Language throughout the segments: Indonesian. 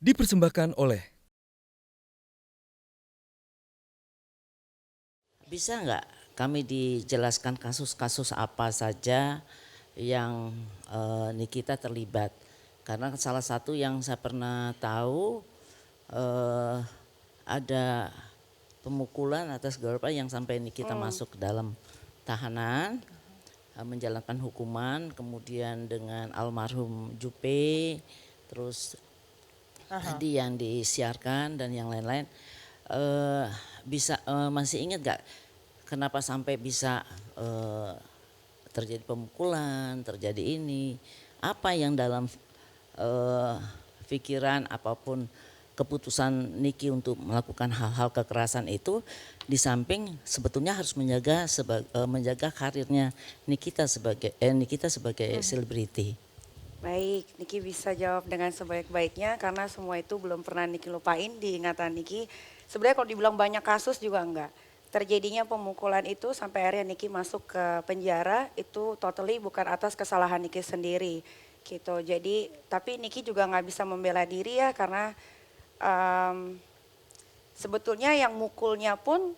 Dipersembahkan oleh Bisa nggak kami dijelaskan kasus-kasus apa saja yang Nikita terlibat? Karena salah satu yang saya pernah tahu ada pemukulan atas Garupa yang sampai Nikita masuk ke dalam tahanan, menjalankan hukuman, kemudian dengan almarhum Jupe, terus tadi yang disiarkan dan yang lain-lain. Bisa masih ingat gak kenapa sampai bisa terjadi pemukulan, terjadi ini, apa yang dalam pikiran apapun keputusan Niki untuk melakukan hal-hal kekerasan itu, di samping sebetulnya harus menjaga karirnya Nikita sebagai selebriti. Baik, Niki bisa jawab dengan sebaik-baiknya karena semua itu belum pernah Niki lupain di ingatan Niki. Sebenarnya kalau dibilang banyak kasus juga enggak. Terjadinya pemukulan itu sampai akhirnya Niki masuk ke penjara itu totally bukan atas kesalahan Niki sendiri gitu. Jadi tapi Niki juga nggak bisa membela diri ya karena sebetulnya yang mukulnya pun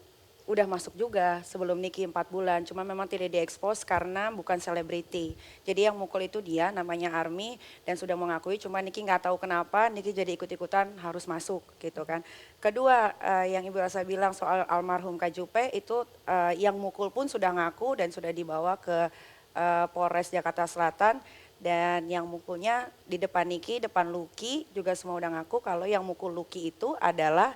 udah masuk juga sebelum Niki 4 bulan. Cuma memang tidak diekspos karena bukan selebriti. Jadi yang mukul itu dia namanya Army dan sudah mengakui. Cuma Niki nggak tahu kenapa Niki jadi ikut-ikutan harus masuk gitu kan. Kedua yang Ibu Elsa bilang soal almarhum Kak Jupe itu yang mukul pun sudah ngaku dan sudah dibawa ke Polres Jakarta Selatan. Dan yang mukulnya di depan Niki, depan Lucky juga semua udah ngaku kalau yang mukul Lucky itu adalah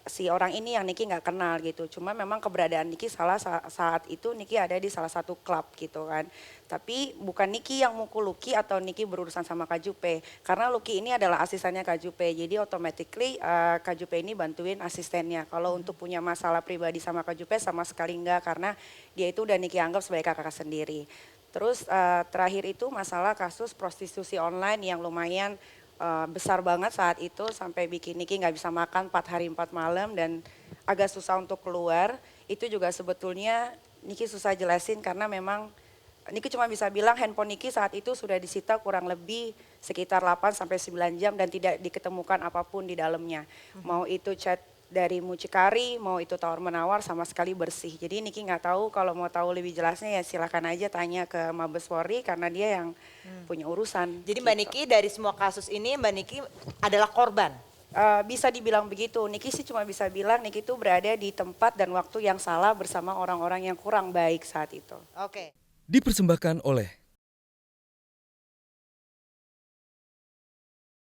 si orang ini yang Niki nggak kenal gitu. Cuma memang keberadaan Niki saat itu Niki ada di salah satu klub gitu kan. Tapi bukan Niki yang mukul Lucky atau Niki berurusan sama Kak Jupe. Karena Lucky ini adalah asistennya Kak Jupe. Jadi automatically Kak Jupe ini bantuin asistennya. Kalau untuk punya masalah pribadi sama Kak Jupe sama sekali enggak. Karena dia itu udah Niki anggap sebagai kakak sendiri. Terus terakhir itu masalah kasus prostitusi online yang lumayan besar banget saat itu sampai bikin Niki nggak bisa makan 4 hari 4 malam dan agak susah untuk keluar. Itu juga sebetulnya Niki susah jelasin karena memang Niki cuma bisa bilang handphone Niki saat itu sudah disita kurang lebih sekitar 8 sampai 9 jam dan tidak diketemukan apapun di dalamnya. Mau itu chat dari mucikari, mau itu tawar-menawar sama sekali bersih. Jadi Niki nggak tahu, kalau mau tahu lebih jelasnya ya silakan aja tanya ke Mabes Polri karena dia yang punya urusan. Jadi Mbak gitu. Niki dari semua kasus ini Mbak Niki adalah korban. Bisa dibilang begitu. Niki sih cuma bisa bilang Niki itu berada di tempat dan waktu yang salah bersama orang-orang yang kurang baik saat itu. Oke. dipersembahkan oleh